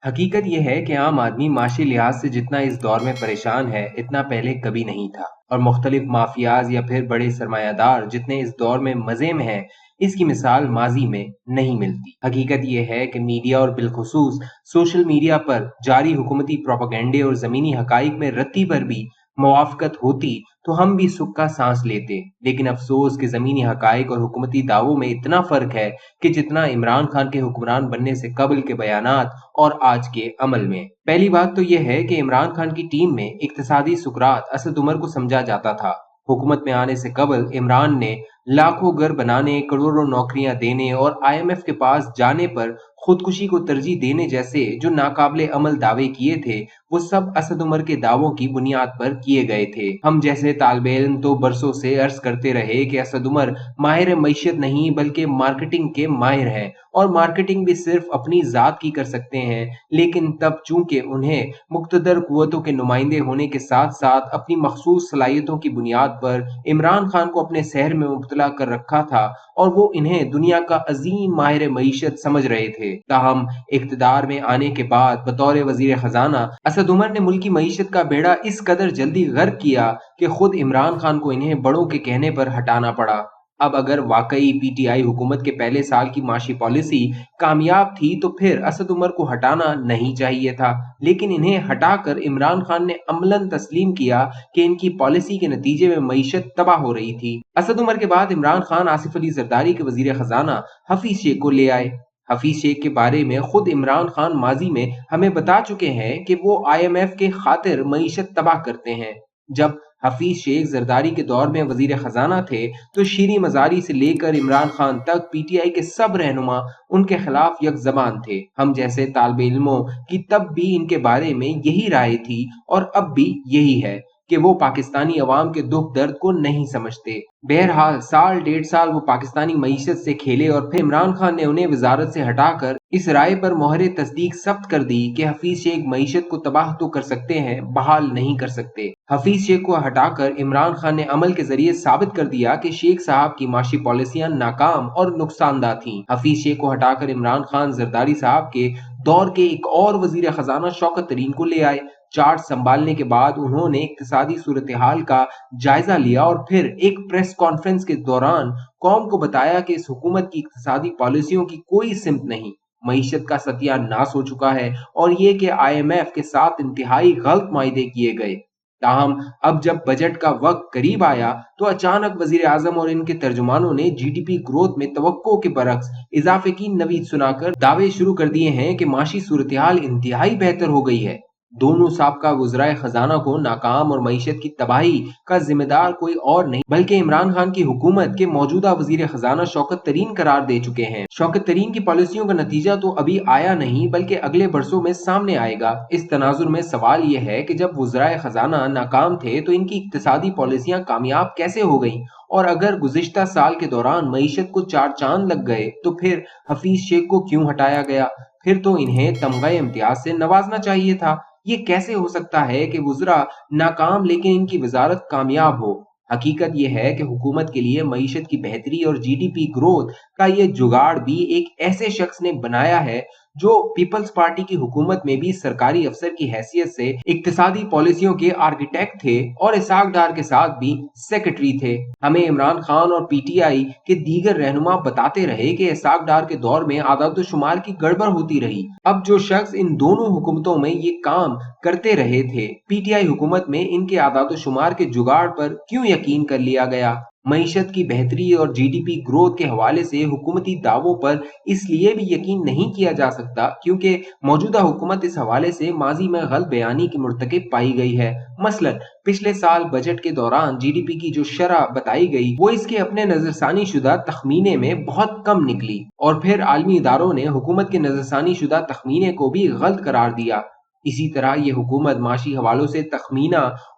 حقیقت یہ ہے کہ عام آدمی معاشی لحاظ سے جتنا اس دور میں پریشان ہے اتنا پہلے کبھی نہیں تھا، اور مختلف مافیاز یا پھر بڑے سرمایہ دار جتنے اس دور میں مزے میں ہیں اس کی مثال ماضی میں نہیں ملتی۔ حقیقت یہ ہے کہ میڈیا اور بالخصوص سوشل میڈیا پر جاری حکومتی پروپیگنڈے اور زمینی حقائق میں رتی بھر بھی موافقت ہوتی تو ہم بھی سکھ کا سانس لیتے، لیکن افسوس کہ زمینی حقائق اور حکومتی دعووں میں اتنا فرق ہے کہ جتنا عمران خان کے حکمران بننے سے قبل کے بیانات اور آج کے عمل میں۔ پہلی بات تو یہ ہے کہ عمران خان کی ٹیم میں اقتصادی سکرات اسد عمر کو سمجھا جاتا تھا۔ حکومت میں آنے سے قبل عمران نے لاکھوں گھر بنانے، کروڑوں نوکریاں دینے اور IMF کے پاس جانے پر خودکشی کو ترجیح دینے جیسے جو ناقابل عمل دعوے کیے تھے وہ سب اسد عمر کے دعووں کی بنیاد پر کیے گئے تھے۔ ہم جیسے طالب علم تو برسوں سے عرض کرتے رہے کہ اسد عمر ماہر معیشت نہیں بلکہ مارکیٹنگ کے ماہر ہیں، اور مارکیٹنگ بھی صرف اپنی ذات کی کر سکتے ہیں، لیکن تب چونکہ انہیں مقتدر قوتوں کے نمائندے ہونے کے ساتھ ساتھ اپنی مخصوص صلاحیتوں کی بنیاد پر عمران خان کو اپنے سحر میں مبتلا کر رکھا تھا اور وہ انہیں دنیا کا عظیم ماہر معیشت سمجھ رہے تھے۔ تاہم اقتدار میں آنے کے بعد بطور وزیر خزانہ اسد عمر نے ملکی معیشت کا بیڑا اس قدر جلدی غرق کیا کہ خود عمران خان کو انہیں بڑوں کے کہنے پر ہٹانا پڑا۔ اب اگر واقعی PTI حکومت کے پہلے سال کی معاشی پالیسی کامیاب تھی تو پھر اسد عمر کو ہٹانا نہیں چاہیے تھا، لیکن انہیں ہٹا کر عمران خان نے عملاً تسلیم کیا کہ ان کی پالیسی کے نتیجے میں معیشت تباہ ہو رہی تھی۔ اسد عمر کے بعد عمران خان آصف علی زرداری کے وزیر خزانہ حفیظ شیخ کو لے آئے۔ حفیظ شیخ کے بارے میں خود عمران خان ماضی میں ہمیں بتا چکے ہیں کہ وہ IMF کے خاطر معیشت تباہ کرتے ہیں۔ جب حفیظ شیخ زرداری کے دور میں وزیر خزانہ تھے تو شیریں مزاری سے لے کر عمران خان تک PTI کے سب رہنما ان کے خلاف یک زبان تھے۔ ہم جیسے طالب علموں کی تب بھی ان کے بارے میں یہی رائے تھی اور اب بھی یہی ہے کہ وہ پاکستانی عوام کے دکھ درد کو نہیں سمجھتے۔ بہرحال سال ڈیڑھ سال وہ پاکستانی معیشت سے کھیلے اور پھر عمران خان نے انہیں وزارت سے ہٹا کر اس رائے پر مہر تصدیق ثبت کر دی کہ حفیظ شیخ معیشت کو تباہ تو کر سکتے ہیں، بحال نہیں کر سکتے۔ حفیظ شیخ کو ہٹا کر عمران خان نے عمل کے ذریعے ثابت کر دیا کہ شیخ صاحب کی معاشی پالیسیاں ناکام اور نقصان دہ تھیں۔ حفیظ شیخ کو ہٹا کر عمران خان زرداری صاحب کے دور کے ایک اور وزیر خزانہ شوکت ترین کو لے آئے۔ چارج سنبھالنے کے بعد انہوں نے اقتصادی صورتحال کا جائزہ لیا اور پھر ایک پریس کانفرنس کے دوران قوم کو بتایا کہ اس حکومت کی اقتصادی پالیسیوں کی کوئی سمت نہیں، معیشت کا ستیہ ناس ہو چکا ہے، اور یہ کہ IMF کے ساتھ انتہائی غلط معاہدے کیے گئے۔ تاہم اب جب بجٹ کا وقت قریب آیا تو اچانک وزیر اعظم اور ان کے ترجمانوں نے GDP گروتھ میں توقع کے برعکس اضافے کی نوید سنا کر دعوے شروع کر دیے ہیں کہ معاشی صورتحال انتہائی بہتر ہو گئی ہے۔ دونوں سابقہ وزرائے خزانہ کو ناکام اور معیشت کی تباہی کا ذمہ دار کوئی اور نہیں بلکہ عمران خان کی حکومت کے موجودہ وزیر خزانہ شوکت ترین قرار دے چکے ہیں۔ شوکت ترین کی پالیسیوں کا نتیجہ تو ابھی آیا نہیں بلکہ اگلے برسوں میں سامنے آئے گا۔ اس تناظر میں سوال یہ ہے کہ جب وزرائے خزانہ ناکام تھے تو ان کی اقتصادی پالیسیاں کامیاب کیسے ہو گئیں، اور اگر گزشتہ سال کے دوران معیشت کو چار چاند لگ گئے تو پھر حفیظ شیخ کو کیوں ہٹایا گیا؟ پھر تو انہیں تمغہ امتیاز سے نوازنا چاہیے تھا۔ یہ کیسے ہو سکتا ہے کہ وزراء ناکام لیکن ان کی وزارت کامیاب ہو؟ حقیقت یہ ہے کہ حکومت کے لیے معیشت کی بہتری اور GDP گروتھ کا یہ جگاڑ بھی ایک ایسے شخص نے بنایا ہے جو پیپلز پارٹی کی حکومت میں بھی سرکاری افسر کی حیثیت سے اقتصادی پالیسیوں کے آرکیٹیکٹ تھے اور اسحاق ڈار کے ساتھ بھی سیکرٹری تھے۔ ہمیں عمران خان اور PTI کے دیگر رہنما بتاتے رہے کہ اسحاق ڈار کے دور میں اعداد و شمار کی گڑبڑ ہوتی رہی۔ اب جو شخص ان دونوں حکومتوں میں یہ کام کرتے رہے تھے، PTI حکومت میں ان کے اعداد و شمار کے جگاڑ پر کیوں یقین کر لیا گیا؟ معیشت کی بہتری اور GDP گروتھ کے حوالے سے حکومتی دعووں پر اس لیے بھی یقین نہیں کیا جا سکتا کیونکہ موجودہ حکومت اس حوالے سے ماضی میں غلط بیانی کی مرتکب پائی گئی ہے۔ مثلا پچھلے سال بجٹ کے دوران GDP کی جو شرح بتائی گئی وہ اس کے اپنے نظرثانی شدہ تخمینے میں بہت کم نکلی، اور پھر عالمی اداروں نے حکومت کے نظرثانی شدہ تخمینے کو بھی غلط قرار دیا۔ اسی طرح یہ حکومت معاشی حوالوں سے تخمینہ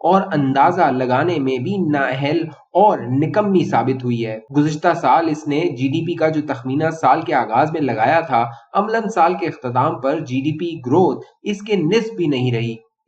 اور اندازہ لگانے میں بھی نااہل اور نکمی ثابت ہوئی ہے۔ گزشتہ سال اس نے GDP کا جو تخمینہ سال کے آغاز میں لگایا تھا، عملاً سال کے اختتام پر GDP گروتھ اس کے نصف بھی نہیں رہی۔